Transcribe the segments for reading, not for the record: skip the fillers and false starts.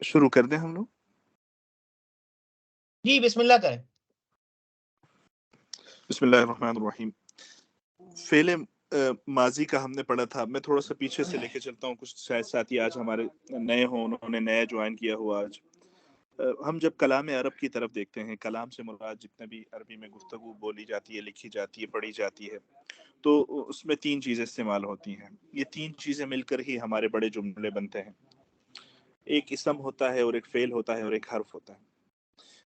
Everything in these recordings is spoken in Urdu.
شروع کر دیں ہم لوگ؟ جی بسم اللہ کریں. بسم اللہ الرحمن الرحیم. فعل ماضی کا ہم نے پڑھا تھا. میں تھوڑا سا پیچھے سے لے کے چلتا ہوں، کچھ شاید ساتھی آج ہمارے نئے ہوں، انہوں نے نیا جوائن کیا ہوا. آج ہم جب کلام عرب کی طرف دیکھتے ہیں، کلام سے مراد جتنے بھی عربی میں گفتگو بولی جاتی ہے، لکھی جاتی ہے، پڑھی جاتی ہے، تو اس میں تین چیزیں استعمال ہوتی ہیں. یہ تین چیزیں مل کر ہی ہمارے بڑے جملے بنتے ہیں. ایک اسم ہوتا ہے، اور ایک فعل ہوتا ہے، اور ایک حرف ہوتا ہے.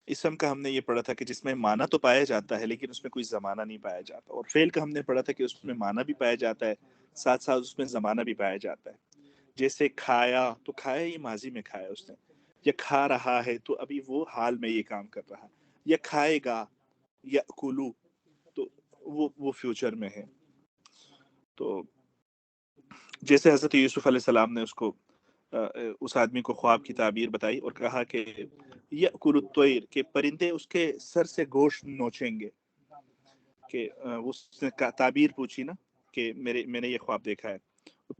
اسم کا ہم نے یہ پڑھا تھا کہ جس میں معنی تو پایا جاتا ہے لیکن اس میں کوئی زمانہ نہیں پایا جاتا. اور فعل کا ہم نے پڑھا تھا کہ اس میں معنی بھی پایا جاتا ہے، ساتھ ساتھ اس میں زمانہ بھی پایا جاتا ہے. جیسے کھایا، تو کھایا یہ ماضی میں کھایا اس نے، یا کھا رہا ہے تو ابھی وہ حال میں یہ کام کر رہا ہے، یا کھائے گا، یا کلو تو وہ فیوچر میں ہے. تو جیسے حضرت یوسف علیہ السلام نے اس آدمی کو خواب کی تعبیر بتائی اور کہا کہ یأکل الطیر، کہ پرندے اس کے سر سے گوشت نوچیں گے. کہ اس نے تعبیر پوچھی نا کہ میں نے یہ خواب دیکھا ہے.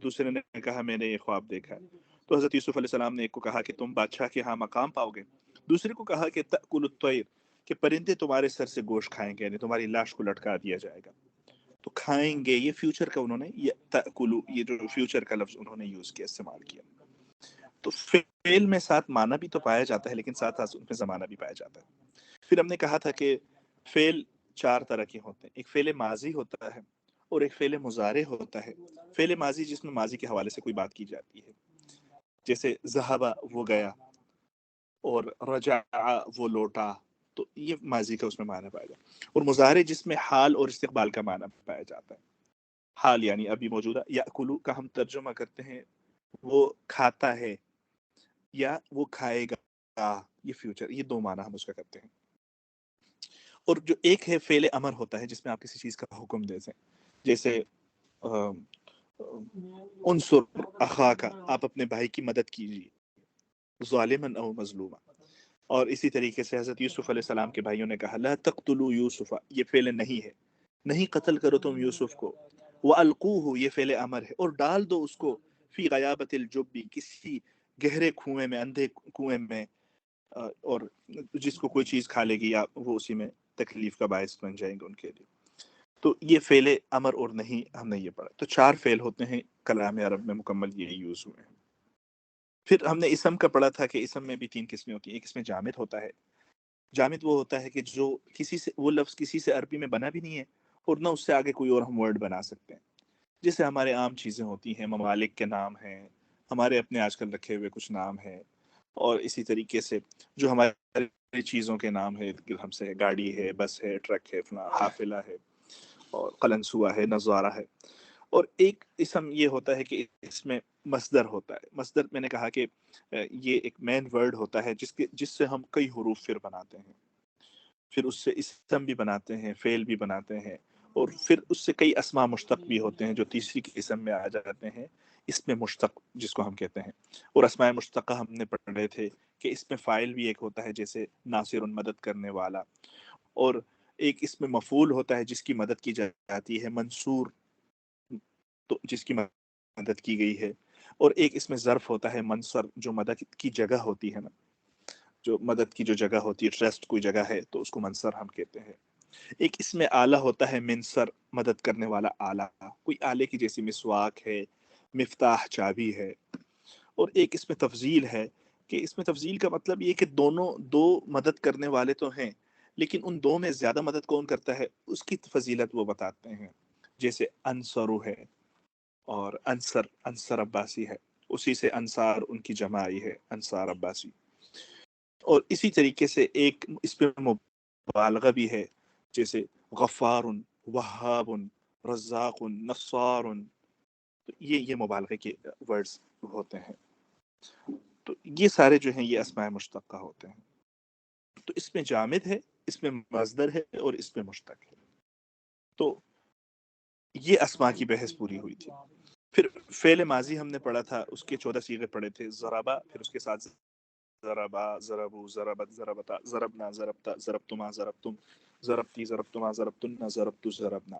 دوسرے نے کہا میں نے یہ خواب دیکھا ہے. تو حضرت یوسف علیہ السلام نے ایک کو کہا کہ تم بادشاہ کے ہاں مقام پاؤ گے، دوسرے کو کہا کہ تأکل الطیر، کہ پرندے تمہارے سر سے گوشت کھائیں گے، یعنی تمہاری لاش کو لٹکا دیا جائے گا. تو کھائیں گے، یہ فیوچر کا انہوں نے، یہ تأکلو، یہ جو فیوچر کا لفظ انہوں نے یوز کیا، استعمال کیا. تو فعل میں ساتھ معنی بھی تو پایا جاتا ہے لیکن ساتھ ساتھ اس میں زمانہ بھی پایا جاتا ہے. پھر ہم نے کہا تھا کہ فعل چار طرح کے ہوتے ہیں. ایک فعل ماضی ہوتا ہے، اور ایک فعل مضارع ہوتا ہے. فعل ماضی جس میں ماضی کے حوالے سے کوئی بات کی جاتی ہے، جیسے ذہب وہ گیا، اور رجع وہ لوٹا، تو یہ ماضی کا اس میں معنی پایا جاتا ہے. اور مضارع جس میں حال اور استقبال کا معنی پایا جاتا ہے. حال یعنی ابھی موجودہ. یأکلو کا ہم ترجمہ کرتے ہیں وہ کھاتا ہے، یا وہ کھائے گا، یہ فیوچر. یہ دو معنی ہم اس کا کرتے ہیں. اور جو ایک ہے فعل امر ہوتا ہے، جس میں آپ کسی چیز کا حکم دے دیں، جیسے انصر اخاک، آپ اپنے بھائی کی مدد کیجیے، ظالمن او مظلوما. اور اسی طریقے سے حضرت یوسف علیہ السلام کے بھائیوں نے کہا لا تقتلوا یوسف، یہ فعل نہیں ہے، نہیں قتل کرو تم یوسف کو. وَأَلْقُوهُ، یہ فعل امر ہے، اور ڈال دو اس کو، فی غیابت الجب، کسی گہرے کنویں میں، اندھے کنویں میں، اور جس کو کوئی چیز کھا لے گی یا وہ اسی میں تکلیف کا باعث بن جائیں گے ان کے لیے. تو یہ فعل امر اور نہیں ہم نے یہ پڑھا. تو چار فعل ہوتے ہیں کلام عرب میں، مکمل یہ یوز ہوئے ہیں. پھر ہم نے اسم کا پڑھا تھا کہ اسم میں بھی تین قسمیں ہوتی ہیں. ایک اس میں جامد ہوتا ہے. جامد وہ ہوتا ہے کہ جو کسی سے، وہ لفظ کسی سے عربی میں بنا بھی نہیں ہے اور نہ اس سے آگے کوئی اور ہم ورڈ بنا سکتے ہیں. جیسے ہمارے عام چیزیں ہوتی ہیں، ممالک کے نام ہیں، ہمارے اپنے آج کل رکھے ہوئے کچھ نام ہیں، اور اسی طریقے سے جو ہمارے چیزوں کے نام ہے، ہم سے گاڑی ہے، بس ہے، ٹرک ہے، حافلہ ہے، اور قلنسوا ہے، نظارہ ہے. اور ایک اسم یہ ہوتا ہے کہ اس میں مصدر ہوتا ہے. مصدر میں نے کہا کہ یہ ایک مین ورڈ ہوتا ہے جس سے ہم کئی حروف پھر بناتے ہیں، پھر اس سے اسم بھی بناتے ہیں، فعل بھی بناتے ہیں، اور پھر اس سے کئی اسماء مشتق بھی ہوتے ہیں جو تیسری قسم میں آ جاتے ہیں، اس میں مشتق جس کو ہم کہتے ہیں. اور اسماء مشتقہ ہم نے پڑھے تھے کہ اس میں فاعل بھی ایک ہوتا ہے، جیسے ناصر، مدد کرنے والا. اور ایک اس میں مفعول ہوتا ہے جس کی مدد کی جاتی ہے، منصور، تو جس کی مدد کی گئی ہے. اور ایک اس میں ظرف ہوتا ہے، منصر، جو مدد کی جگہ ہوتی ہے نا، جو مدد کی جو جگہ ہوتی ہے، ٹرسٹ کوئی جگہ ہے تو اس کو منصر ہم کہتے ہیں. ایک اس میں آلہ ہوتا ہے، منصر، مدد کرنے والا آلہ، کوئی آلے کی جیسی مسواک ہے، مفتاح، چابی ہے. اور ایک اس میں تفضیل ہے، کہ اس میں تفضیل کا مطلب یہ کہ دو مدد کرنے والے تو ہیں لیکن ان دو میں زیادہ مدد کون کرتا ہے اس کی فضیلت وہ بتاتے ہیں. جیسے انصرو ہے، اور انصر عباسی ہے، اسی سے انصار ان کی جماعی ہے، انصار عباسی. اور اسی طریقے سے ایک اس پہ مبالغہ بھی ہے، جیسے غفار، وہاب، رزاق، نصار. تو یہ مبالغے کے ورڈز ہوتے ہیں. تو یہ سارے جو ہیں یہ اسماء مشتقہ ہوتے ہیں. تو اس میں جامد ہے، اس میں مصدر ہے، اور اس میں مشتق ہے. تو یہ اسماء کی بحث پوری ہوئی تھی. پھر فعل ماضی ہم نے پڑھا تھا، اس کے 14 صیغے پڑھے تھے. ضربا، پھر اس کے ساتھ ضربا، ضربو، ضربت، ضربتا، ضربنا، ضربتا، ضربتما، ضربتم، ضربتی، ضربتما، ضربتن، ضربتو، ضربنا.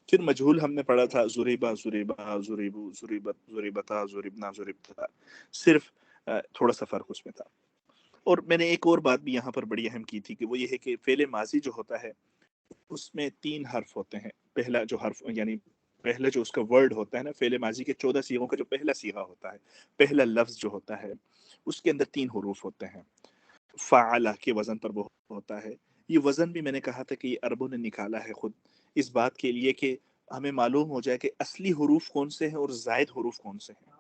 پھر مجہول ہم نے پڑھا تھا، ضریبا، ضریبا، ضریبو، ضریبت، ضریبتا، ضریبنا، ضریبتا. صرف تھوڑا سا فرق اس میں تھا. اور میں نے ایک اور بات بھی یہاں پر بڑی اہم کی تھی کہ وہ یہ ہے کہ فعل ماضی جو ہوتا ہے اس میں 3 حرف ہوتے ہیں. پہلا جو حرف یعنی پہلا جو اس کا ورڈ ہوتا ہے نا، فعل ماضی کے 14 صیغوں کا جو پہلا صیغہ ہوتا ہے، پہلا لفظ جو ہوتا ہے اس کے اندر 3 حروف ہوتے ہیں. فعلہ کے وزن پر وہ ہوتا ہے. یہ وزن بھی میں نے کہا تھا کہ یہ عربوں نے نکالا ہے خود اس بات کے لیے کہ ہمیں معلوم ہو جائے کہ اصلی حروف کون سے ہیں اور زائد حروف کون سے ہیں.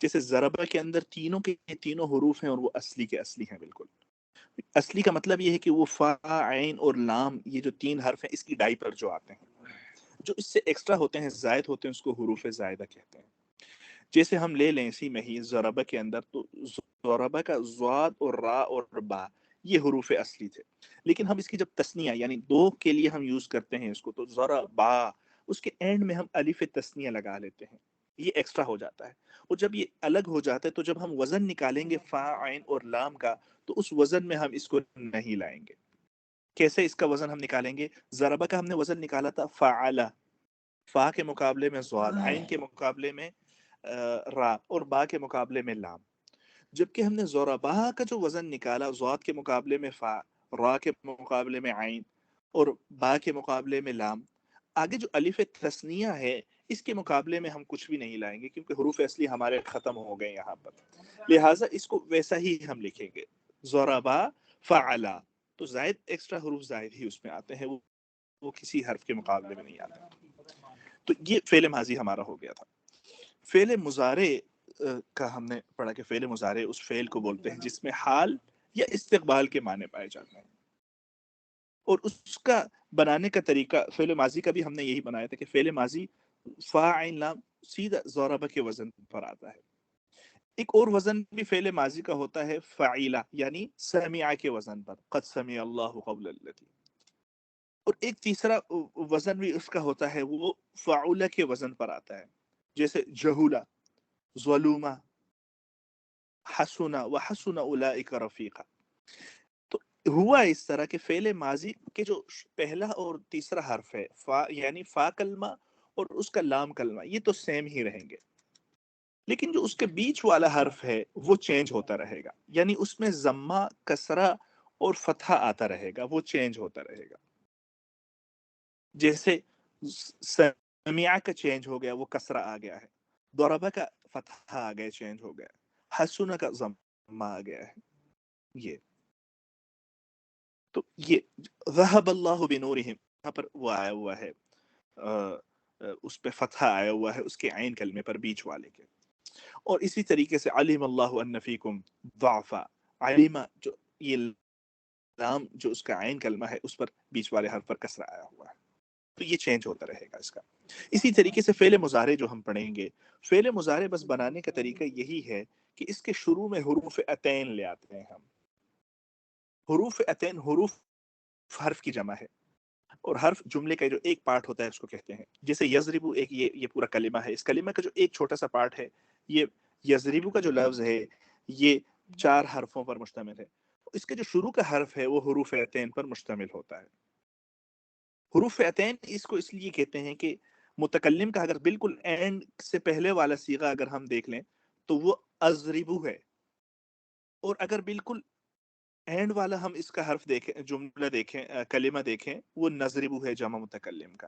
جیسے ضربہ کے اندر تینوں کے تینوں حروف ہیں اور وہ اصلی کے اصلی ہیں بالکل. اصلی کا مطلب یہ ہے کہ وہ فا، عین اور لام، یہ جو 3 حرف ہیں اس کی ڈائی پر جو آتے ہیں. جو اس سے ایکسٹرا ہوتے ہیں، زائد ہوتے ہیں، اس کو حروف زائدہ کہتے ہیں. جیسے ہم لے لیں اسی میں ہی ضربہ کے اندر، تو ضربہ کا ضاد اور را اور با یہ حروف اصلی تھے. لیکن ہم اس کی جب تثنیہ یعنی 2 کے لیے ہم یوز کرتے ہیں اس کو، تو ضربا اس کے اینڈ میں ہم الف تثنیہ لگا لیتے ہیں، یہ ایکسٹرا ہو جاتا ہے. اور جب یہ الگ ہو جاتا ہے تو جب ہم وزن نکالیں گے فا، عین اور لام کا، تو اس وزن میں ہم اس کو نہیں لائیں گے. کیسے اس کا وزن ہم نکالیں گے؟ ضربہ کا ہم نے وزن نکالا تھا فعلا، فا کے مقابلے میں ضاد، عین کے مقابلے میں را اور با کے مقابلے میں لام. جبکہ ہم نے ضربہ کا جو وزن نکالا، ضاد کے مقابلے میں فا، را کے مقابلے میں عین اور با کے مقابلے میں لام، آگے جو الف تثنیہ ہے اس کے مقابلے میں ہم کچھ بھی نہیں لائیں گے کیونکہ حروف اصلی ہمارے ختم ہو گئے یہاں پر. لہٰذا اس کو ویسا ہی ہم لکھیں گے، ضربا فعلا. تو زائد ایکسٹرا حروف زائد ہی اس میں آتے ہیں، وہ کسی حرف کے مقابلے میں نہیں آتے. تو یہ فعل ماضی ہمارا ہو گیا تھا. فعل مضارع کا ہم نے پڑھا کہ فعل مضارع اس فعل کو بولتے ہیں جس میں حال یا استقبال کے معنی پائے جاتے ہیں. اور اس کا بنانے کا طریقہ فعل ماضی کا بھی ہم نے یہی بنایا تھا کہ فعل ماضی فا، عین، لام سیدھا ضربہ کے وزن پر آتا ہے. ایک اور وزن بھی فعل ماضی کا ہوتا ہے فعیلہ، یعنی سمع کے وزن پر، قد سمع اللہ قول التی. اور ایک تیسرا وزن بھی اس کا ہوتا ہے، وہ فعولہ کے وزن پر آتا ہے. جیسے جہولہ، ظلومہ، حسنہ وحسن اولئک رفیقا. تو ہوا اس طرح کہ فعل ماضی کے جو پہلا اور تیسرا حرف ہے، فا یعنی فا کلمہ اور اس کا لام کلمہ، یہ تو سیم ہی رہیں گے. لیکن جو اس کے بیچ والا حرف ہے وہ چینج ہوتا رہے گا، یعنی اس میں ضمہ، کسرہ اور فتحہ آتا رہے گا، وہ چینج ہوتا رہے گا. جیسے سمیع کا چینج ہو گیا، وہ کسرہ آ گیا ہے. ضربہ کا فتحہ آ گیا، چینج ہو گیا. حسنہ کا ضمہ آ گیا ہے. یہ تو یہ ذہب اللہ بنورہم، یہاں پر وہ آیا ہوا ہے، اس پہ فتحہ آیا ہوا ہے اس کے عین کلمے پر بیچ والے کے. اور اسی طریقے سے علم اللہ ان فیکم ضعفا، علم جو یہ لام جو اس کا عین کلمہ ہے اس پر بیچ والے حرف پر کسرہ آیا ہوا ہے، تو یہ چینج ہوتا رہے گا اس کا. اسی طریقے سے فعل مضارع جو ہم پڑھیں گے، فعل مضارع بس بنانے کا طریقہ یہی ہے کہ اس کے شروع میں حروف اتین لے آتے ہیں ہم. حروف اتین حروف حرف کی جمع ہے، اور حرف جملے کا جو ایک پارٹ ہوتا ہے اس کو کہتے ہیں. جیسے یضربو ایک یہ پورا کلمہ ہے، اس کلمہ کا جو ایک چھوٹا سا پارٹ ہے، یہ یضربو کا جو لفظ ہے یہ 4 حرفوں پر مشتمل ہے. اس کے جو شروع کا حرف ہے وہ حروف عتین پر مشتمل ہوتا ہے. حروف عتین اس کو اس لیے کہتے ہیں کہ متکلم کا اگر بالکل اینڈ سے پہلے والا صیغہ اگر ہم دیکھ لیں تو وہ اضربو ہے، اور اگر بالکل اینڈ والا ہم اس کا حرف دیکھیں، جملہ دیکھیں، کلمہ دیکھیں، وہ نضربو ہے جمع متکلم کا.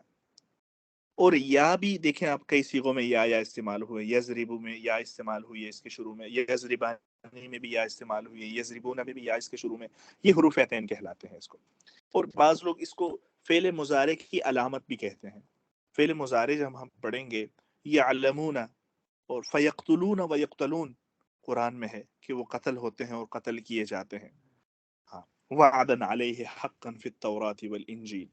اور یا بھی دیکھیں آپ کئی صیغوں میں یا استعمال ہوئے، یضربو میں یا استعمال ہوئی ہے اس کے شروع میں، یضربانی میں بھی یا استعمال ہوئی ہے، یضربون میں بھی یا اس کے شروع میں. یہ حروف عتین کہلاتے ہیں اس کو. اور بعض لوگ اس کو فعل مضارع کی علامت بھی کہتے ہیں. فعل مضارع جب ہم پڑھیں گے، یعلمون اور فیقتلون ویقتلون قرآن میں ہے کہ وہ قتل ہوتے ہیں اور قتل کیے جاتے ہیں. ہاں، وعدن علیہ حقا فی التوراۃ والانجیل.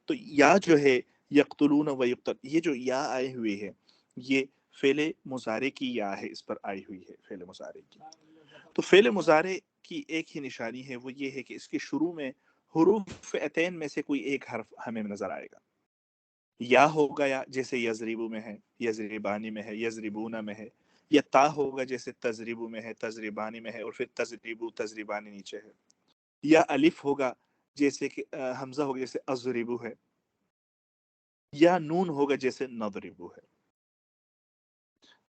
تو یا جو ہے یقتلون و یقتل، یہ جو یا آئی ہوئی ہے یہ فعل مضارع کی یا ہے، اس پر آئی ہوئی ہے فعل مضارع کی. تو فعل مضارع کی ایک ہی نشانی ہے، وہ یہ ہے کہ اس کے شروع میں حروف عتین میں سے کوئی ایک حرف ہمیں نظر آئے گا. یا ہوگا، یا جیسے یضربو میں ہے، یضربانی میں ہے، یضربون میں ہے. یا تا ہوگا جیسے تضربو میں ہے، تضربانی میں ہے، اور پھر تضربو تضربانی نیچے ہے. یا الف ہوگا جیسے کہ حمزہ ہوگا جیسے اضربو ہے. یا نون ہوگا جیسے نضربو ہے.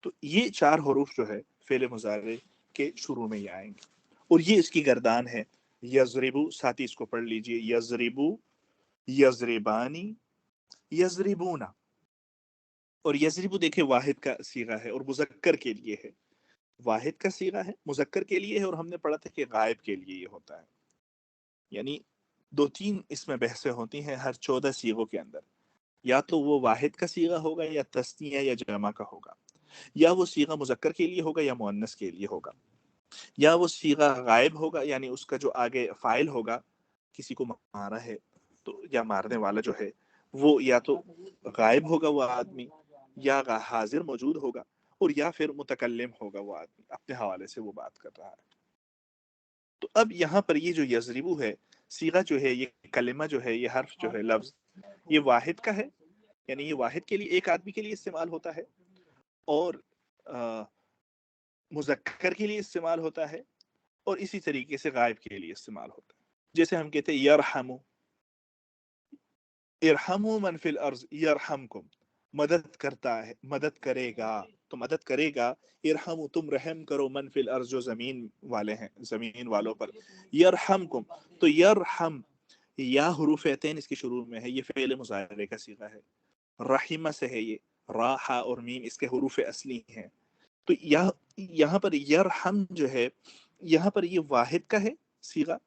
تو یہ 4 حروف جو ہے فعل مضارع کے شروع میں یہ آئیں گے، اور یہ اس کی گردان ہے. یضربو، ساتھی اس کو پڑھ لیجئے، یضربو، یضربانی، یضربونا. اور یضربو دیکھیں واحد کا صیغہ ہے اور مذکر کے لیے ہے، واحد کا صیغہ ہے، مذکر کے لیے ہے، اور ہم نے پڑھا تھا کہ غائب کے لیے یہ ہوتا ہے. یعنی دو تین اس میں بحثیں ہوتی ہیں ہر 14 صیغوں کے اندر، یا تو وہ واحد کا صیغہ ہوگا یا تثنیہ یا جمع کا ہوگا، یا وہ صیغہ مذکر کے لیے ہوگا یا مؤنث کے لیے ہوگا، یا وہ صیغہ غائب ہوگا، یعنی اس کا جو آگے فاعل ہوگا، کسی کو مارا ہے تو یا مارنے والا جو ہے وہ یا تو غائب ہوگا وہ آدمی، یا حاضر موجود ہوگا، اور یا پھر متکلم ہوگا وہ آدمی، اپنے حوالے سے وہ بات کر رہا ہے. تو اب یہاں پر یہ جو یضربو ہے صیغہ جو ہے، یہ کلمہ جو ہے، یہ حرف جو ہے، لفظ یہ واحد کا ہے، یعنی یہ واحد کے لیے، ایک آدمی کے لیے استعمال ہوتا ہے، اور مذکر کے لیے استعمال ہوتا ہے، اور اسی طریقے سے غائب کے لیے استعمال ہوتا ہے. جیسے ہم کہتے ہیں یرحمو، ارحمو من فی الارض یرحمکم، مدد کرتا ہے، مدد کرے گا، تو مدد کرے گا. ارحمو، تم رحم کرو، من فی الارض، جو زمین والے ہیں، زمین والوں پر. یرحمکم، تو یرحم، یا حروف عتین اس کے شروع میں ہے، یہ فعل مضارع کا صیغہ ہے. رحمہ سے ہے، یہ را، ہا اور میم اس کے حروف اصلی ہیں. تو یہاں پر یرحم جو ہے، یہاں پر یہ واحد کا ہے صیغہ،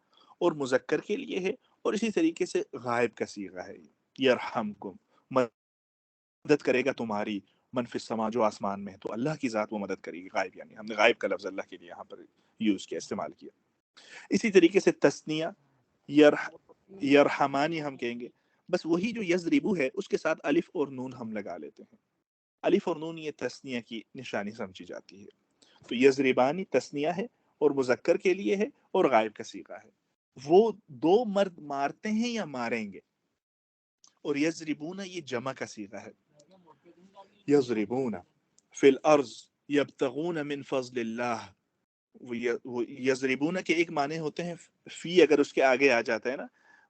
اور مذکر کے لیے ہے، اور اسی طریقے سے غائب کا صیغہ ہے. یرحمکم، مدد کرے گا تمہاری، من فی السما، جو آسمان میں ہے، تو اللہ کی ذات وہ مدد کرے گی. غائب یعنی ہم نے غائب کا لفظ اللہ کے لیے یہاں پر یوز کیا، استعمال کیا. اسی طریقے سے تثنیہ یرحمانی ہم کہیں گے، بس وہی جو یضربو ہے اس کے ساتھ الف اور نون ہم لگا لیتے ہیں. الف اور نون یہ تثنیہ کی نشانی سمجھی جاتی ہے. تو یضربانی تثنیہ ہے اور مذکر کے لیے ہے اور غائب کا صیغہ ہے. وہ دو مرد مارتے ہیں یا ماریں گے. اور یضربون یہ جمع کا صیغہ ہے. یضربون فی الارض یبتغون من فضل اللہ. وہ یضربون کے ایک معنی ہوتے ہیں فی، اگر اس کے آگے آ جاتا ہے نا،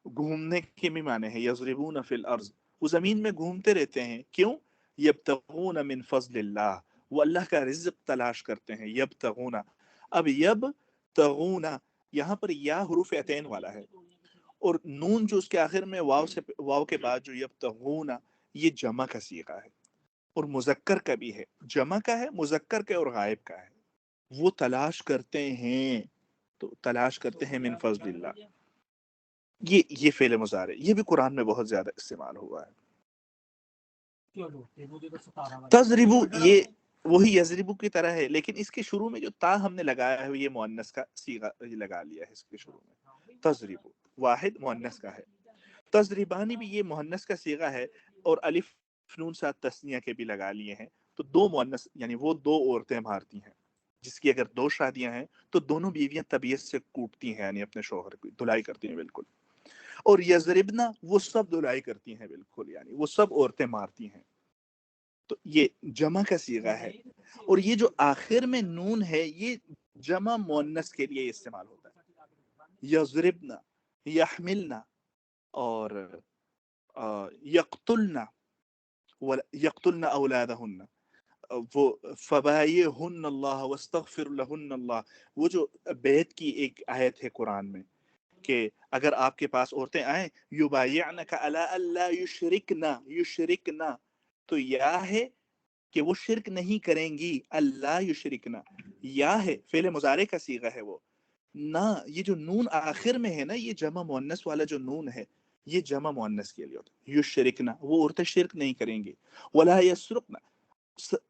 گھومنے کے بھی معنی ہے. یضربون فی الارض، وہ زمین میں گھومتے رہتے ہیں، کیوں؟ یبتغون من فضل اللہ، وہ اللہ کا رزق تلاش کرتے ہیں. یبتغون، اب یبتغون یہاں پر یا حروف عتین والا ہے، اور نون جو اس کے آخر میں واو کے بعد جو یبتغون، یہ جمع کا صیغہ ہے، اور مذکر کا بھی ہے. جمع کا ہے، مذکر کا اور غائب کا ہے. وہ تلاش کرتے ہیں، تو تلاش کرتے ہیں من فضل اللہ. یہ فعل مضارع، یہ بھی قرآن میں بہت زیادہ استعمال ہوا ہے. تضربو یہ وہی یضربو کی طرح ہے، لیکن اس کے شروع میں جو تا ہم نے لگایا ہے یہ مؤنث کا صیغہ لگا لیا ہے اس کے شروع میں. تضربو واحد مؤنث کا ہے. تضربانی بھی یہ مؤنث کا صیغہ ہے، اور الف نون ساتھ تثنیہ کے بھی لگا لیے ہیں. تو دو مؤنث، یعنی وہ دو عورتیں مارتی ہیں، جس کی اگر دو شادیاں ہیں تو دونوں بیویاں طبیعت سے کوٹتی ہیں، یعنی اپنے شوہر کی دھلائی کرتی ہیں بالکل. اور یضربنا وہ سب دھلائی کرتی ہیں بالکل، یعنی وہ سب عورتیں مارتی ہیں. تو یہ جمع کا صیغہ ہے. اور یہ جو آخر میں نون ہے یہ جمع مؤنث کے لیے استعمال ہوتا ہے. یضربنا، یحملنا، اور یقتلنا، یقتلنا اولادہن، وہ فبایہن اللہ واستغفر لہن اللہ. وہ جو بیعت کی ایک آیت ہے قرآن میں کہ اگر آپ کے پاس عورتیں آئیں، یبایعنک علی الا یشرکنا، یشرکنا تو یا ہے کہ وہ شرک نہیں کریں گی، اللہ یشرکنا یا ہے فعل مضارع کا صیغہ ہے وہ نہ. یہ جو نون آخر میں ہے نا، یہ جمع مؤنث والا جو نون ہے یہ جمع مؤنث کے لیے ہوتا ہے. یشرکنا، وہ عورتیں شرک نہیں کریں گی. ولا یسرقنا،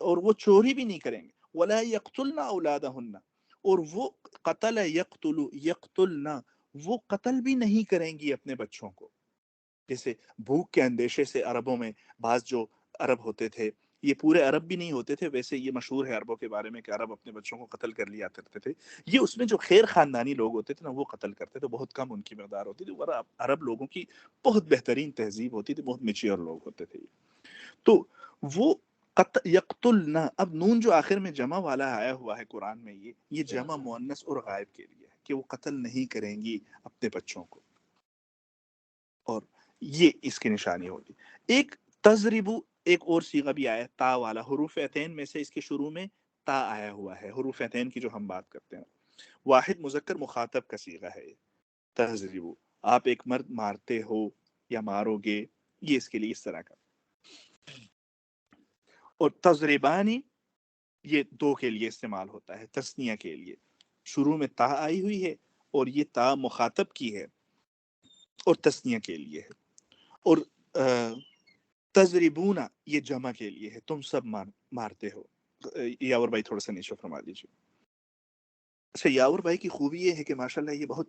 اور وہ چوری بھی نہیں کریں گے. ولا یقتلنا اولادہن، اور وہ قتل یقتل، یقتلنا وہ قتل بھی نہیں کریں گی اپنے بچوں کو. جیسے بھوک کے اندیشے سے عربوں میں بعض جو عرب ہوتے تھے، یہ پورے عرب بھی نہیں ہوتے تھے، ویسے یہ مشہور ہے عربوں کے بارے میں کہ عرب اپنے بچوں کو قتل کر لیا کرتے تھے. یہ اس میں جو خیر خاندانی لوگ ہوتے تھے نا وہ قتل کرتے تھے، بہت کم ان کی مقدار ہوتی تھی. عرب لوگوں کی بہت بہترین تہذیب ہوتی تھی، بہت میچور لوگ ہوتے تھے. تو وہ یقتلنا، اب نون جو آخر میں جمع والا آیا ہوا ہے قرآن میں، یہ جمع مؤنث اور غائب کے لیے ہے کہ وہ قتل نہیں کریں گی اپنے بچوں کو. اور یہ اس کی نشانی ہوگی. ایک تضربو ایک اور صیغہ بھی آیا تا والا، حروف عتین میں سے اس کے شروع میں تا آیا ہوا ہے، حروف عین کی جو ہم بات کرتے ہیں. واحد مذکر مخاطب کا صیغہ ہے. تضربو، آپ ایک مرد مارتے ہو یا مارو گے، یہ اس کے لیے اس طرح کا. اور تضربانی یہ دو کے لیے استعمال ہوتا ہے، تثنیہ کے لیے. شروع میں تا آئی ہوئی ہے اور یہ تا مخاطب کی ہے اور تثنیہ کے لیے ہے. اور تضربونا یہ جمع کے لیے ہے، تم سب مارتے ہو. یاور بھائی تھوڑا سا نیچے فرما دیجیے. اچھا، یاور بھائی کی خوبی یہ ہے کہ ماشاءاللہ یہ بہت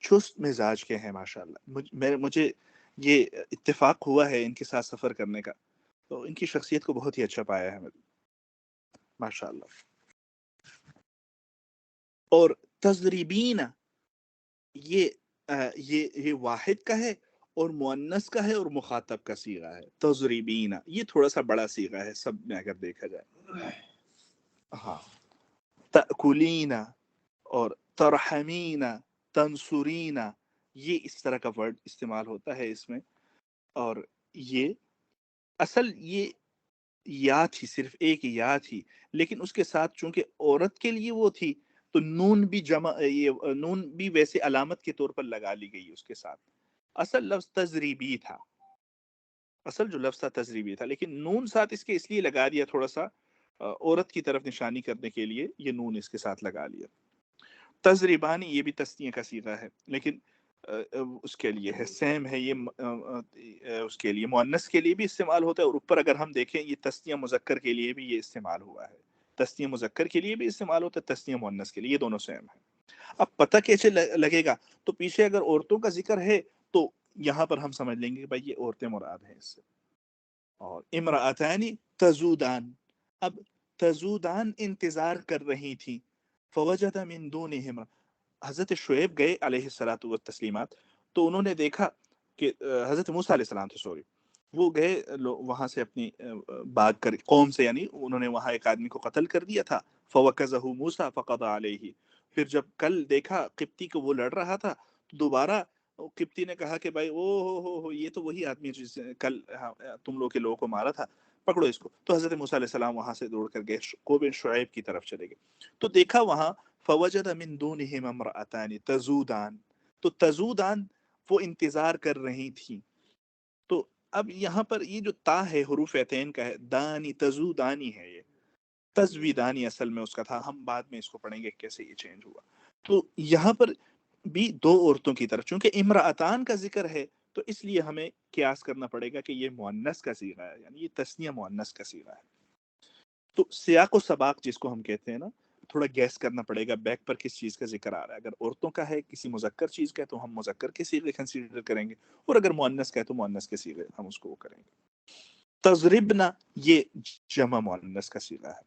چست مزاج کے ہیں ماشاءاللہ. مجھے یہ اتفاق ہوا ہے ان کے ساتھ سفر کرنے کا، تو ان کی شخصیت کو بہت ہی اچھا پایا ہے ماشاءاللہ. اور تضربین یہ واحد کا ہے اور مؤنث کا ہے اور مخاطب کا صیغہ ہے. تضربین یہ تھوڑا سا بڑا صیغہ ہے سب میں اگر دیکھا جائے. ہاں، تأکلین اور ترحمین، تنصرین، یہ اس طرح کا ورڈ استعمال ہوتا ہے اس میں. اور یہ اصل یہ یا تھی، صرف ایک یا تھی، لیکن اس کے ساتھ چونکہ عورت کے لیے وہ تھی تو نون بھی جمع، یہ نون بھی ویسے علامت کے طور پر لگا لی گئی اس کے ساتھ. اصل لفظ تضریبی تھا، اصل جو لفظ تھا تضریبی تھا، لیکن نون ساتھ اس کے اس لیے لگا دیا تھوڑا سا عورت کی طرف نشانی کرنے کے لیے، یہ نون اس کے ساتھ لگا لیا. تضریبانی یہ بھی تسنیہ کا صیغہ ہے، لیکن اس کے لیے ہے سیم ہے یہ، اس کے لیے مؤنث کے لیے بھی استعمال ہوتا ہے. اور اوپر اگر ہم دیکھیں یہ تسنیہ مذکر کے لیے بھی یہ استعمال ہوا ہے. تسنیہ مذکر کے لیے بھی استعمال ہوتا ہے، تسنیہ مؤنث کے لیے، یہ دونوں سیم ہے. اب پتہ کیسے لگے گا؟ تو پیچھے اگر عورتوں کا ذکر ہے تو یہاں پر ہم سمجھ لیں گے کہ بھائی یہ عورتیں مراد ہیں اس سے. اور امرأتان تزودان، اب تزودان انتظار کر رہی تھی. فوجد من دونہما، حضرت شعیب گئے علیہ الصلوۃ والتسلیمات، تو انہوں نے دیکھا کہ حضرت موسیٰ علیہ السلام تھے، سوری، وہ گئے وہاں سے اپنی بھاگ کر قوم سے، یعنی انہوں نے وہاں ایک آدمی کو قتل کر دیا تھا. فوکزہ موسیٰ فقضى علیہ، پھر جب کل دیکھا قبطی کو وہ لڑ رہا تھا تو دوبارہ قبطی نے کہا کہ بھائی ہو یہ تو وہی آدمی جس کل تم لوگ کے لوگوں کو مارا تھا، پکڑو اس کو. تو حضرت موسیٰ علیہ السلام وہاں سے دوڑ کر گئے، قوم شعیب کی طرف چلے گئے. تو دیکھا وہاں فوجد من دونہما امرأتان تزودان، تو تزودان وہ انتظار کر رہی تھی. تو اب یہاں پر یہ جو تا ہے حروف عین کا ہے، دانی تزودانی ہے، یہ تزویدانی اصل میں اس کا تھا. ہم بعد میں اس کو پڑھیں گے کیسے یہ چینج ہوا. تو یہاں پر بھی دو عورتوں کی طرف، چونکہ امرأتان کا ذکر ہے تو اس لیے ہمیں قیاس کرنا پڑے گا کہ یہ مؤنث کا صیغہ ہے، یعنی یہ تثنیہ مؤنث کا صیغہ ہے. تو سیاق و سباق جس کو ہم کہتے ہیں نا، تھوڑا گیس کرنا پڑے گا بیک پر کس چیز کا ذکر آ رہا ہے. اگر عورتوں کا ہے، کسی مذکر چیز کا ہے، تو ہم مذکر کے صیغے کنسیڈر کریں گے، اور اگر مؤنث کا ہے تو مؤنث کے صیغے ہم اس کو کریں گے. تضربنا یہ جمع مؤنث کا صیغہ ہے،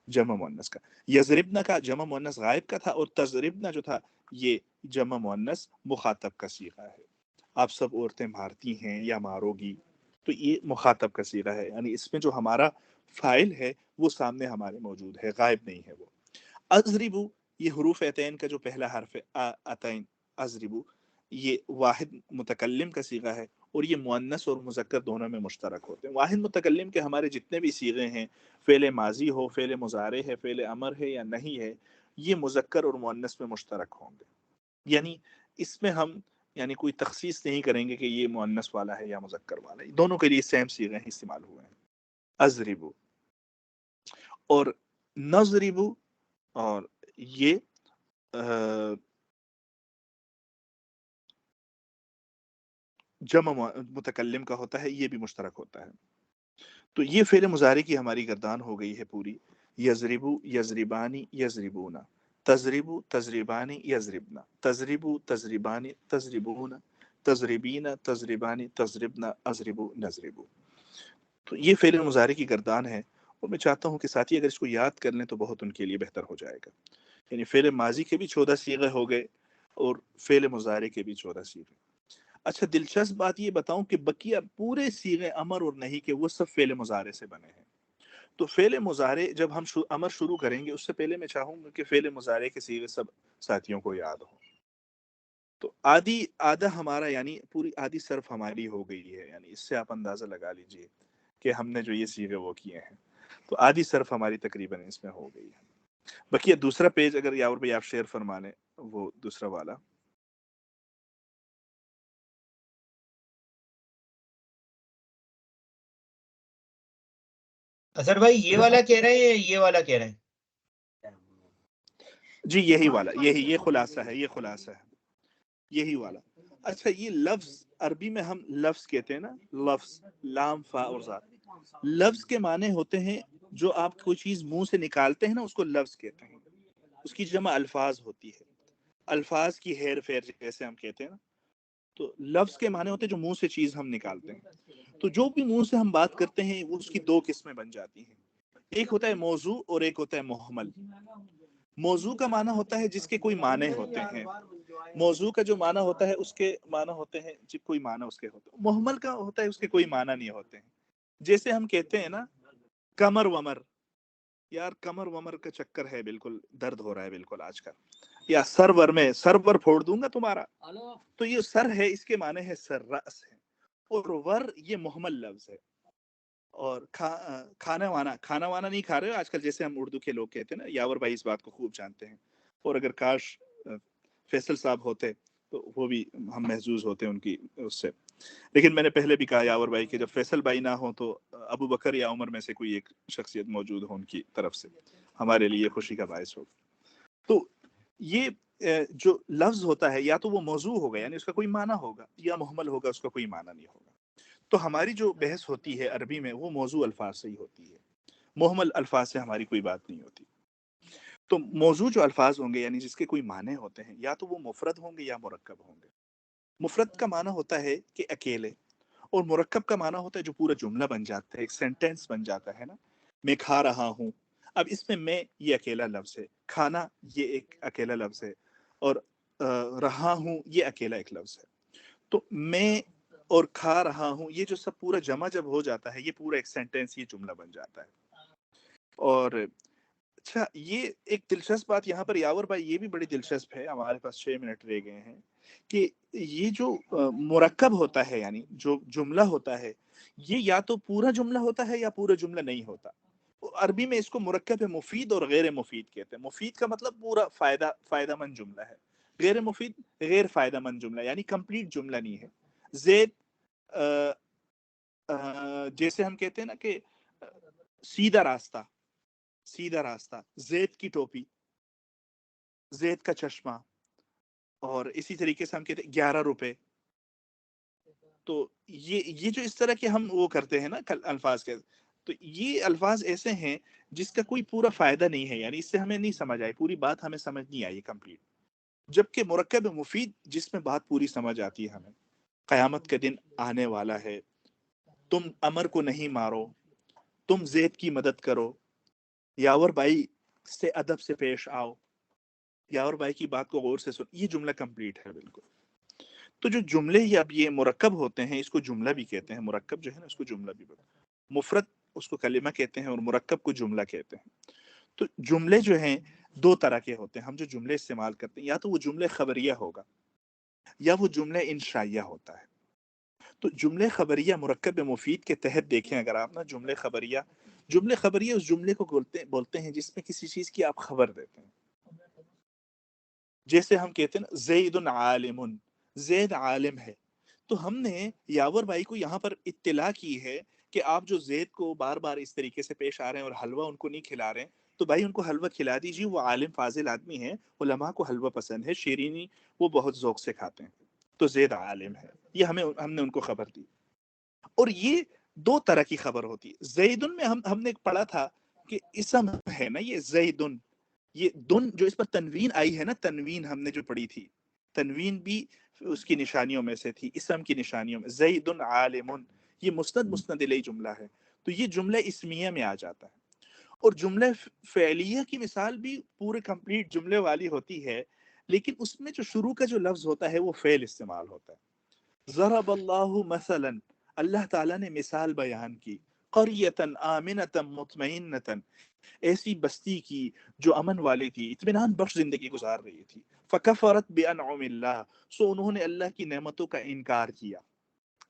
جمع مؤنث کا. یضربنا کا جمع مؤنث غائب کا تھا، اور تضربنا جو تھا یہ جمع مؤنث مخاطب کا صیغہ ہے. آپ سب عورتیں مارتی ہیں یا مارو گی، تو یہ مخاطب کا صیغہ ہے، یعنی اس میں جو ہمارا فاعل ہے وہ سامنے ہمارے موجود ہے، غائب نہیں ہے وہ. اضربو یہ حروف عین کا جو پہلا حرف ہے اتین، اضربو یہ واحد متکلم کا صیغہ ہے، اور یہ مؤنث اور مذکر دونوں میں مشترک ہوتے ہیں. واحد متکلم کے ہمارے جتنے بھی صیغے ہیں، فعل ماضی ہو، فعل مضارع ہے، فعل امر ہے یا نہیں ہے، یہ مذکر اور مؤنث میں مشترک ہوں گے. یعنی اس میں ہم یعنی کوئی تخصیص نہیں کریں گے کہ یہ مؤنث والا ہے یا مذکر والا ہے، دونوں کے لیے سیم صیغے استعمال ہوئے ہیں. اضربو اور نضربو، اور یہ جمع متکلم کا ہوتا ہے، یہ بھی مشترک ہوتا ہے. تو یہ فعل مضارع کی ہماری گردان ہو گئی ہے پوری. یضربو، یضربانی، یضربونا، تضربو، تضربانی، یضربنا، تضربو، تضربانی، تضربونا، تضربین، تضربانی، تضربنا، اضربو، نضربو. تو یہ فعل مضارع کی گردان ہے، اور میں چاہتا ہوں کہ ساتھی اگر اس کو یاد کر لیں تو بہت ان کے لیے بہتر ہو جائے گا. یعنی فعل ماضی کے بھی 14 صیغے ہو گئے اور فعل مضارع کے بھی 14 صیغے. اچھا، دلچسپ بات یہ بتاؤں کہ بقیہ پورے صیغے امر اور نہیں کے وہ سب فعل مضارع سے بنے ہیں. تو فعل مضارع جب ہم امر شروع کریں گے اس سے پہلے میں چاہوں گا کہ فعل مضارع کے صیغے سب ساتھیوں کو یاد ہوں. تو آدھا ہمارا یعنی پوری آدھی صرف ہماری ہو گئی ہے، یعنی اس سے آپ اندازہ لگا لیجئے کہ ہم نے جو یہ صیغے وہ کیے ہیں. تو آدھی صرف ہماری تقریباً اس میں ہو گئی ہے. بقیہ دوسرا پیج اگر یاور بھائی آپ شیئر فرما لیں، وہ دوسرا والا. اظہر بھائی یہ والا کہہ رہے ہیں یا یہ والا کہہ رہے ہیں؟ جی یہی والا، یہ خلاصہ ہے، یہ خلاصہ ہے، یہی والا. اچھا یہ لفظ عربی میں ہم لفظ کہتے ہیں نا، لفظ لام فا اور ذات. لفظ کے معنی ہوتے ہیں جو آپ کوئی چیز منہ سے نکالتے ہیں نا، اس کو لفظ کہتے ہیں. اس کی جمع الفاظ ہوتی ہے، الفاظ کی ہیر پھیر جیسے ہم کہتے ہیں نا. تو لفظ کے معنی ہوتے ہیں جو منہ سے چیز ہم نکالتے ہیں. تو جو بھی منہ سے ہم بات کرتے ہیں وہ اس کی دو قسمیں بن جاتی ہیں. ایک ہوتا ہے موضوع اور ایک ہوتا ہے محمل. موضوع کا معنی ہوتا ہے جس کے کوئی معنی ہوتے ہیں. موضوع کا جو معنی ہوتا ہے اس کے معنی ہوتے ہیں جب کوئی معنی اس کے ہوتے ہیں. محمل کا ہوتا ہے اس کے کوئی معنی نہیں ہوتے ہیں. جیسے ہم کہتے ہیں نا کمر ومر، یار کمر ومر کا چکر ہے، بالکل درد ہو رہا ہے بالکل آج کل. یا سرور میں سرور پھوڑ دوں گا تمہارا. تو یہ سر ہے، اس کے معنی ہے سر، رأس ہے. اور ور یہ محمل لفظ ہے. اور کھانا وانا نہیں کھا رہے ہو آج کل، جیسے ہم اردو کے لوگ کہتے ہیں نا. یاور بھائی اس بات کو خوب جانتے ہیں، اور اگر کاش فیصل صاحب ہوتے تو وہ بھی ہم محظوظ ہوتے ان کی اس سے. لیکن میں نے پہلے بھی کہا یاور بھائی کہ جب فیصل بھائی نہ ہو تو ابو بکر یا عمر میں سے کوئی ایک شخصیت موجود ہو ان کی طرف سے، ہمارے لیے خوشی کا باعث ہو. تو یہ جو لفظ ہوتا ہے یا تو وہ موضوع ہوگا یعنی اس کا کوئی معنی ہوگا، یا محمل ہوگا اس کا کوئی معنی نہیں ہوگا. تو ہماری جو بحث ہوتی ہے عربی میں وہ موضوع الفاظ سے ہی ہوتی ہے، محمل الفاظ سے ہماری کوئی بات نہیں ہوتی. تو موضوع جو الفاظ ہوں گے یعنی جس کے کوئی معنی ہوتے ہیں، یا تو وہ مفرد ہوں گے یا مرکب ہوں گے. مفرد کا معنی ہوتا ہے کہ اکیلے، اور مرکب کا معنی ہوتا ہے جو پورا جملہ بن جاتا ہے، ایک سینٹینس بن جاتا ہے نا. میں کھا رہا ہوں، اب اس میں یہ اکیلا لفظ ہے، کھانا یہ ایک اکیلا لفظ ہے، اور رہا ہوں یہ اکیلا ایک لفظ ہے. تو میں اور کھا رہا ہوں یہ جو سب پورا جمع جب ہو جاتا ہے، یہ پورا ایک سینٹینس، یہ جملہ بن جاتا ہے. اور اچھا یہ ایک دلچسپ بات یہاں پر یاور بھائی، یہ بھی بڑی دلچسپ ہے، ہمارے پاس 6 منٹ رہ گئے ہیں، کہ یہ جو مرکب ہوتا ہے یعنی جو جملہ ہوتا ہے، یہ یا تو پورا جملہ ہوتا ہے یا پورا جملہ نہیں ہوتا. عربی میں اس کو مرکب مفید اور غیر مفید کہتے ہیں. مفید کا مطلب پورا فائدہ مند جملہ ہے، غیر مفید غیر فائدہ مند جملہ، یعنی کمپلیٹ جملہ نہیں ہے. زید جیسے ہم کہتے ہیں نا کہ سیدھا راستہ، سیدھا راستہ، زید کی ٹوپی، زید کا چشمہ، اور اسی طریقے سے ہم کہتے ہیں 11 روپے. تو یہ جو اس طرح کے ہم وہ کرتے ہیں نا الفاظ کے، تو یہ الفاظ ایسے ہیں جس کا کوئی پورا فائدہ نہیں ہے، یعنی اس سے ہمیں نہیں سمجھ آئی، پوری بات ہمیں سمجھ نہیں آئی کمپلیٹ. جبکہ مرکب مفید جس میں بات پوری سمجھ آتی ہے ہمیں. قیامت کا دن آنے والا ہے، تم امر کو نہیں مارو، تم زید کی مدد کرو، یاور بھائی سے ادب سے پیش آؤ، یاور بھائی کی بات کو غور سے سن، یہ جملہ کمپلیٹ ہے بالکل. تو جو جملے یا اب یہ مرکب ہوتے ہیں اس کو جملہ بھی کہتے ہیں. مرکب جو ہے نا اس کو جملہ بھی بولتے ہیں. مفرد اس کو کلمہ کہتے ہیں اور مرکب کو جملہ کہتے ہیں. تو جملے جو ہیں دو طرح کے ہوتے ہیں. ہم جو جملے استعمال کرتے ہیں یا تو وہ جملے خبریہ ہوگا یا وہ جملے انشائیہ ہوتا ہے. تو جملے خبریہ مرکب مفید کے تحت دیکھیں اگر آپ نا، جملے خبریہ اس جملے کو بولتے ہیں جس میں کسی چیز کی آپ خبر دیتے ہیں. جیسے ہم کہتے ہیں نا زید عالم، زید عالم ہے. تو ہم نے یاور بھائی کو یہاں پر اطلاع کی ہے کہ آپ جو زید کو بار بار اس طریقے سے پیش آ رہے ہیں اور حلوہ ان کو نہیں کھلا رہے ہیں، تو بھائی ان کو حلوہ کھلا دیجیے. وہ عالم فاضل آدمی ہے، علماء کو حلوہ پسند ہے، شیرینی وہ بہت ذوق سے کھاتے ہیں. تو زید عالم ہے، یہ ہم نے ان کو خبر دی. اور یہ دو طرح کی خبر ہوتی ہے. زیدن میں ہم نے پڑھا تھا کہ اسم ہے نا یہ زیدن، یہ دن جو اس پر تنوین آئی ہے نا، تنوین ہم نے جو پڑھی تھی، تنوین بھی اس کی نشانیوں میں سے تھی، اسم کی نشانیوں میں. زید عالم یہ مسند الیہ جملہ ہے، تو یہ جملہ اسمیہ میں آ جاتا ہے. اور جملہ فعلیہ کی مثال بھی پورے کمپلیٹ جملے والی ہوتی ہے، لیکن اس میں جو شروع کا جو لفظ ہوتا ہے وہ فعل استعمال ہوتا ہے. ضرب اللہ مثلا، اللہ تعالیٰ نے مثال بیان کی، قریۃ آمنۃ مطمئنۃ، ایسی بستی کی جو امن والی تھی، اطمینان بخش زندگی گزار رہی تھی. فکفرت بانعم اللہ، سو انہوں نے اللہ کی نعمتوں کا انکار کیا.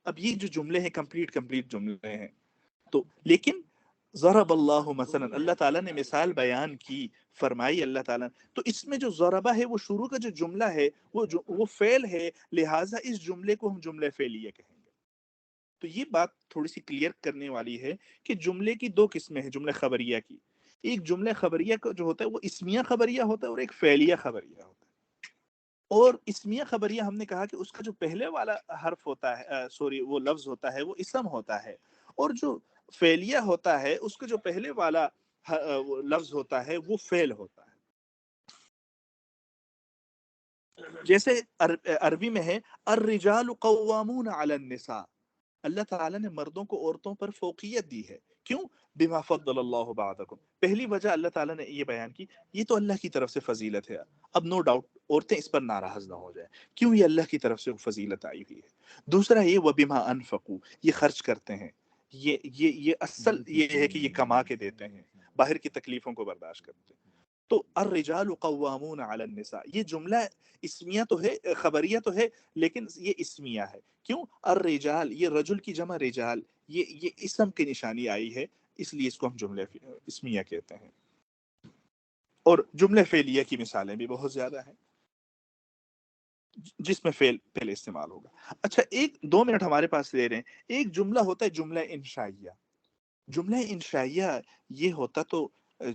اب یہ جو جملے ہیں کمپلیٹ جملے ہیں. تو لیکن ضرب اللہ مثلا، اللہ تعالیٰ نے مثال بیان کی، فرمائی اللہ تعالیٰ نے. تو اس میں جو ضربہ ہے وہ شروع کا جو جملہ ہے وہ فعل ہے، لہٰذا اس جملے کو ہم جملہ فعلیہ کہیں گے. تو یہ بات تھوڑی سی کلیئر کرنے والی ہے کہ جملے کی دو قسمیں ہیں جملہ خبریہ کی. ایک جملہ خبریہ کا جو ہوتا ہے وہ اسمیہ خبریہ ہوتا ہے، اور ایک فعلیہ خبریہ ہوتا ہے. اور اسمیہ خبریہ ہم نے کہا کہ اس کا جو پہلے والا حرف ہوتا ہے، سوری وہ لفظ ہوتا ہے وہ اسم ہوتا ہے، اور جو فعلیہ ہوتا ہے اس کا جو پہلے والا لفظ ہوتا ہے وہ فعل ہوتا ہے. جیسے عربی میں ہے الرجال قوامون علی النساء، اللہ تعالیٰ نے مردوں کو عورتوں پر فوقیت دی ہے. کیوں؟ بما فضل اللہ بعضکم. پہلی وجہ اللہ تعالیٰ نے یہ بیان کی، یہ تو اللہ کی طرف سے فضیلت ہے. اب نو ڈاؤٹ عورتیں اس پر ناراض نہ ہو جائیں، کیوں؟ یہ اللہ کی طرف سے فضیلت آئی ہوئی ہے. دوسرا یہ وبما انفقوا، یہ خرچ کرتے ہیں. یہ اصل یہ ہے کہ یہ کما کے دیتے ہیں، باہر کی تکلیفوں کو برداشت کرتے ہیں. تو الرجال قوامون علی النساء، یہ جملہ اسمیہ تو ہے، خبریہ تو ہے، لیکن یہ اسمیہ ہے. کیوں؟ الرجال، یہ رجل کی جمع رجال، یہ اسم کی نشانی آئی ہے، اس لیے اس کو ہم جملہ اسمیہ کہتے ہیں. اور جملہ فعلیہ کی مثالیں بھی بہت زیادہ ہیں جس میں فعل پہلے استعمال ہوگا. اچھا، ایک 2 منٹ ہمارے پاس لے رہے ہیں. ایک جملہ ہوتا ہے جملہ انشائیہ. جملہ انشائیہ یہ ہوتا تو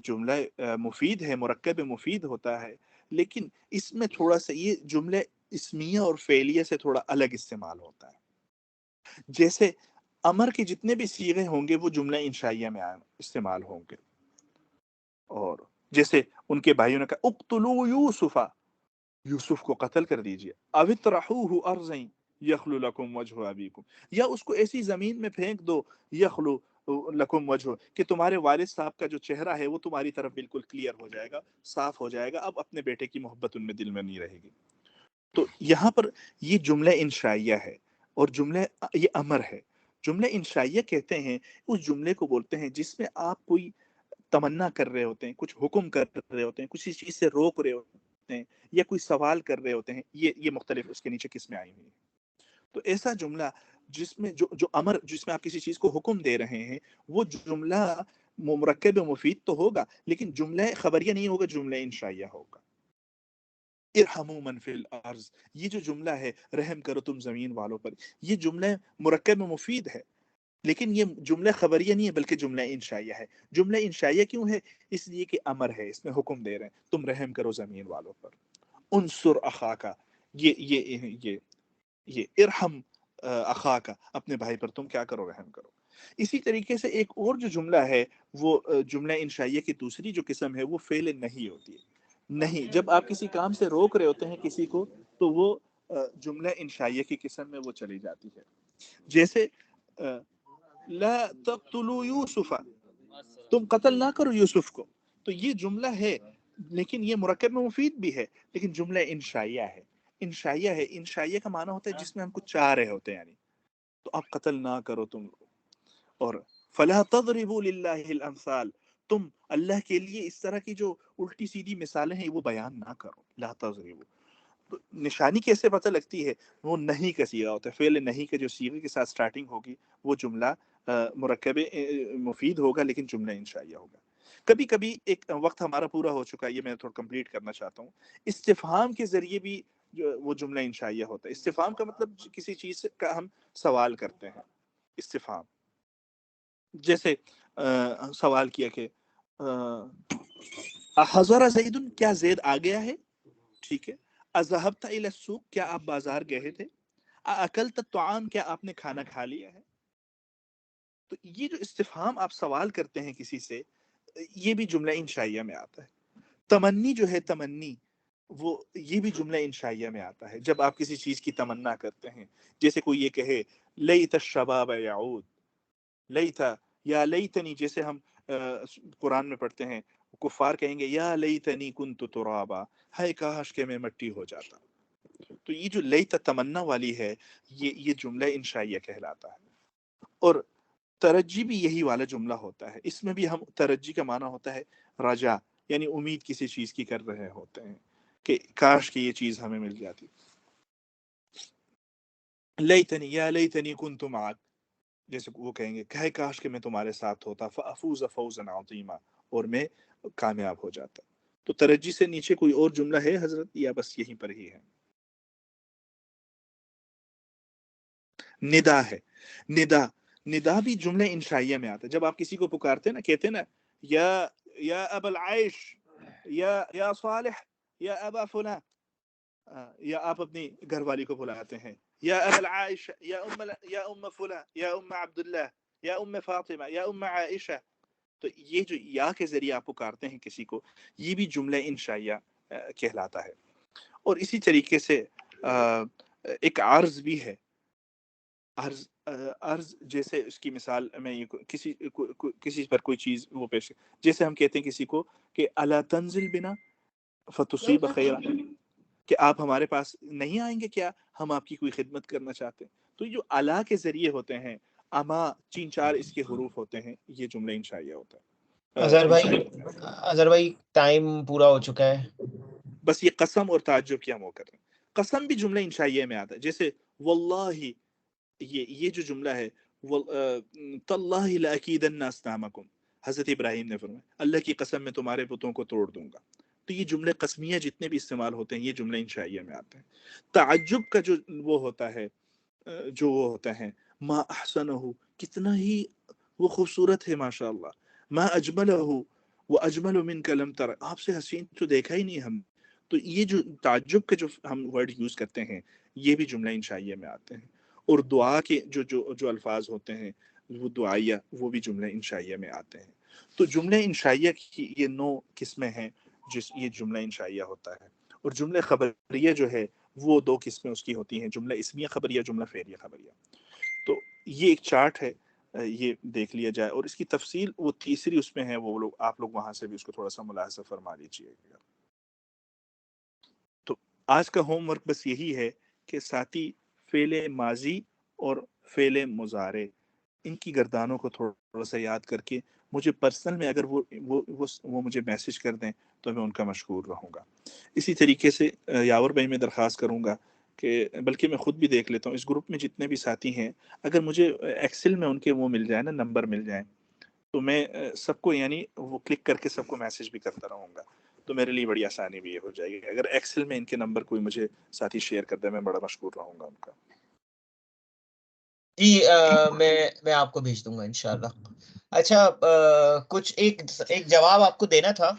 جملہ مفید ہے، مرکب مفید ہوتا ہے، لیکن اس میں تھوڑا سا یہ جملہ اسمیہ اور فعلیہ سے تھوڑا الگ استعمال ہوتا ہے. جیسے امر کے جتنے بھی صیغے ہوں گے وہ جملہ انشائیہ میں استعمال ہوں گے. اور جیسے ان کے بھائیوں نے کہا اقتلوا یوسف، یوسف کو قتل کر دیجئے. او اطرحوه ارضا یخلو لکم وجہ ابیکم، یا اس کو ایسی زمین میں پھینک دو، یخلو لکم وجہ، کہ تمہارے والد صاحب کا جو چہرہ ہے وہ تمہاری طرف بالکل کلیئر ہو جائے گا، صاف ہو جائے گا، اب اپنے بیٹے کی محبت ان میں دل میں نہیں رہے گی. تو یہاں پر یہ جملہ انشائیہ ہے، اور جملہ یہ امر ہے. جملہ انشائیہ کہتے ہیں اس جملے کو بولتے ہیں جس میں آپ کوئی تمنا کر رہے ہوتے ہیں، کچھ حکم کر رہے ہوتے ہیں، کسی چیز سے روک رہے ہوتے ہیں، یا کوئی سوال کر رہے ہوتے ہیں. یہ مختلف اس کے نیچے قسمیں آئی ہوئی ہیں. تو ایسا جملہ جس میں جو امر، جس میں آپ کسی چیز کو حکم دے رہے ہیں، وہ جملہ مرکب مفید تو ہوگا، لیکن جملہ خبریہ نہیں ہوگا، جملہ انشائیہ ہوگا. ارحموا من فی الارض، یہ جو جملہ ہے رحم کرو تم زمین والوں پر، یہ جملہ مرکب مفید ہے، لیکن یہ جملہ خبریہ نہیں ہے بلکہ جملہ انشائیہ ہے. جملہ انشائیہ کیوں ہے؟ اس لیے کہ امر ہے، اس میں حکم دے رہے ہیں تم رحم کرو زمین والوں پر. انصر اخاکا، یہ ارحم اخاکا، اپنے بھائی پر تم کیا کرو؟ رحم کرو. اسی طریقے سے ایک اور جو جملہ ہے وہ جملہ انشائیہ کی دوسری جو قسم ہے وہ فعل نہیں ہوتی ہے. نہیں، جب آپ کسی کام سے روک رہے ہوتے ہیں کسی کو تو وہ جملہ انشائیہ کی قسم میں وہ چلی جاتی ہے. جیسے لا تقتلوا یوسف، تم قتل نہ کرو یوسف کو. تو یہ جملہ ہے، لیکن یہ مرکب میں مفید بھی ہے، لیکن جملہ انشائیہ ہے. انشائیہ ہے، انشائیہ کا معنی ہوتا ہے جس میں ہم کچھ چاہ رہے ہوتے ہیں، یعنی تو آپ قتل نہ کرو تم. اور فلا تضربوا للہ الامثال، تم اللہ کے لیے اس طرح کی جو الٹی سیدھی مثالیں ہیں وہ بیان نہ کرو. لا تضربوا، تو نشانی کیسے پتہ لگتی ہے؟ وہ نہیں کا صیغہ ہوتا ہے، فعل نہیں کے جو صیغے کے ساتھ سٹارٹنگ ہوگی وہ جملہ مرکب مفید ہوگا لیکن جملہ انشائیہ ہوگا. کبھی کبھی ایک وقت ہمارا پورا ہو چکا ہے، یہ میں تھوڑا کمپلیٹ کرنا چاہتا ہوں. استفہام کے ذریعے بھی وہ جملہ انشائیہ ہوتا ہے. استفہام کا مطلب کسی چیز کا ہم سوال کرتے ہیں. استفہام جیسے سوال کیا کہ حضر زید، کیا زید آ گیا ہے؟ ٹھیک ہے. اذهبت الى السوق، کیا آپ بازار گئے تھے؟ اکلت الطعام، کیا آپ نے کھانا کھا لیا ہے؟ تو یہ جو استفہام آپ سوال کرتے ہیں کسی سے، یہ بھی جملہ انشائیہ میں آتا ہے. تمنی جو ہے، تمنی وہ یہ بھی جملہ انشائیہ میں آتا ہے جب آپ کسی چیز کی تمنا کرتے ہیں. جیسے کوئی یہ کہے لیت الشباب یعود، لیت یا لیتنی، جیسے ہم قرآن میں پڑھتے ہیں کفار کہیں گے یا لیتنی کنت ترابا، ہائے کاش کہ میں مٹی ہو جاتا. تو یہ جو لیت تمنا والی ہے یہ جملہ انشائیہ کہلاتا ہے. اور ترجی بھی یہی والا جملہ ہوتا ہے. اس میں بھی ہم ترجی کا معنی ہوتا ہے رجا، یعنی امید کسی چیز کی کر رہے ہوتے ہیں کہ کاش کہ یہ چیز ہمیں مل جاتی. لیتنی یا لیتنی کنت معک، جیسے وہ کہیں گے کہ کاش کہ میں تمہارے ساتھ ہوتا فافوز فوزا عظیما، اور میں کامیاب ہو جاتا. تو ترجی سے نیچے کوئی اور جملہ ہے حضرت یا بس یہیں پر ہی ہے؟ ندا ہے. ندا، ندا بھی جملہ انشائیہ میں آتا ہے. جب آپ کسی کو پکارتے ہیں نا، کہتے ہیں نا یا ابا العائش، یا صالح، یا ابا فلاں، یا آپ اپنی گھر والی کو بلاتے ہیں یا ابا العائش، یا ام فلاں، یا ام عبداللہ، یا ام فاطمہ، یا ام عائشہ. تو یہ جو یا کے ذریعے آپ پکارتے ہیں کسی کو، یہ بھی جملہ انشائیہ کہلاتا ہے. اور اسی طریقے سے ایک عرض بھی ہے. عرض جیسے اس کی مثال میں کسی پر کوئی چیز وہ پیش، جیسے ہم کہتے ہیں کسی کو کہ الا تنزل بنا فتصیب خیرا، کہ آپ ہمارے پاس نہیں آئیں گے کیا، ہم آپ کی کوئی خدمت کرنا چاہتے ہیں. تو یہ جو الا کے ذریعے ہوتے ہیں، اما 3-4 اس کے حروف ہوتے ہیں، یہ جملہ انشائیہ ہوتا ہے. اظہر بھائی ٹائم پورا ہو چکا ہے. بس یہ قسم اور تعجب کی ہم وہ کر رہے ہیں. قسم بھی جملہ انشائیہ میں آتا ہے، جیسے واللہ، یہ جو جملہ ہے تاللہ لاکیدن اصنامکم، حضرت ابراہیم نے فرمایا اللہ کی قسم میں تمہارے بتوں کو توڑ دوں گا. تو یہ جملے قسمیہ جتنے بھی استعمال ہوتے ہیں، یہ جملے انشائیہ میں آتے ہیں. تعجب کا جو وہ ہوتا ہے، جو وہ ہوتا ہے ما احسنہ، کتنا ہی وہ خوبصورت ہے ماشاء اللہ. ما اجملہ وہ اجمل من لم تر، آپ سے حسین تو دیکھا ہی نہیں ہم. تو یہ جو تعجب کے جو ہم ورڈ یوز کرتے ہیں، یہ بھی جملہ انشائیہ میں آتے ہیں. اور دعا کے جو الفاظ ہوتے ہیں وہ دعائیہ، وہ بھی جملہ انشائیہ میں آتے ہیں. تو جملہ انشائیہ کی یہ 9 قسمیں ہیں جس یہ جملہ انشائیہ ہوتا ہے. اور جملہ خبریہ جو ہے وہ 2 قسمیں اس کی ہوتی ہیں، جملہ اسمیہ خبریہ، جملہ فعلیہ خبریہ. تو یہ ایک چارٹ ہے، یہ دیکھ لیا جائے. اور اس کی تفصیل وہ تیسری اس میں ہے، وہ لوگ آپ لوگ وہاں سے بھی اس کو تھوڑا سا ملاحظہ فرما لیجیے گا. تو آج کا ہوم ورک بس یہی ہے کہ ساتھی فعل ماضی اور فعل مضارع، ان کی گردانوں کو تھوڑا سا یاد کر کے مجھے پرسنل میں اگر وہ مجھے میسج کر دیں تو میں ان کا مشکور رہوں گا. اسی طریقے سے یاور بھائی میں درخواست کروں گا کہ بلکہ میں خود بھی دیکھ لیتا ہوں اس گروپ میں جتنے بھی ساتھی ہیں، اگر مجھے ایکسل میں ان کے وہ مل جائے نا، نمبر مل جائیں، تو میں سب کو یعنی وہ کلک کر کے سب کو میسج بھی کرتا رہوں گا. تو میرے لیے بڑی آسانی بھی یہ ہو جائے گی. اگر ایکسل میں ان کے نمبر کوئی مجھے ساتھی شیئر کر دے، میں بڑا مشکور رہوں گا ان کا. جی میں آپ کو بھیج دوں گا انشاءاللہ. اچھا کچھ ایک جواب آپ کو دینا تھا.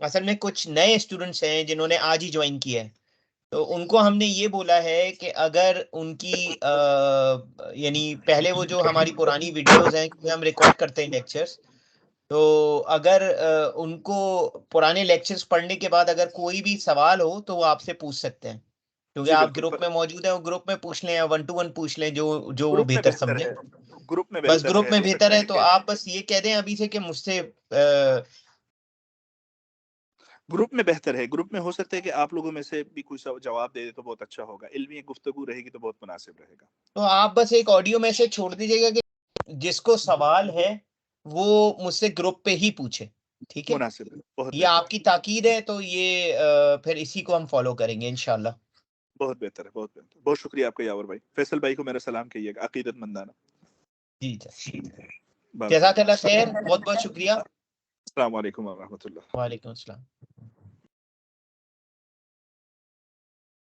اصل میں کچھ نئے اسٹوڈنٹس ہیں جنہوں نے آج ہی جوائن کیا ہے، تو ان کو ہم نے یہ بولا ہے کہ اگر ان کی یعنی پہلے وہ جو ہماری پرانی ویڈیوز ہیں کیونکہ ہم ریکارڈ کرتے ہیں لیکچرز، تو اگر ان کو پرانے لیکچرز پڑھنے کے بعد اگر کوئی بھی سوال ہو تو وہ آپ سے پوچھ سکتے ہیں، کیونکہ جی آپ بالکل، گروپ میں موجود ہیں، وہ گروپ میں پوچھ لیں یا 1-to-1 پوچھ لیں، جو وہ گروپ میں بہتر بہتر سمجھیں. ہے، گروپ میں بس بہتر گروپ ہے. میں ہو بہتر سکتا ہے، ہے تو کہ آپ بس یہ کہہ دیں ابھی سے کہ مجھ سے گروپ میں بہتر ہے. گروپ میں ہو سکتا ہے کہ آپ لوگوں میں سے بھی کوئی جواب دے دے تو بہت اچھا ہوگا. علمی گفتگو رہے گی تو بہت مناسب رہے گا. تو آپ بس ایک آڈیو میسج چھوڑ دیجیے گا کہ جس کو سوال ہے وہ مجھ سے گروپ پہ ہی پوچھے. ٹھیک ہے، مناسب ہے، بہت یہ بہتر آپ ہے. کی تاکید ہے، تو یہ پھر اسی کو ہم فالو کریں گے انشاءاللہ. بہت بہتر ہے، بہت بہتر. بہت شکریہ آپ کا یاور بھائی. فیصل بھائی کو میرا سلام کہیے گا عقیدت مندانہ. جی بارک جزاک اللہ. اللہ خیر، بہت بہت شکریہ. السلام علیکم ورحمۃ اللہ. وعلیکم السلام.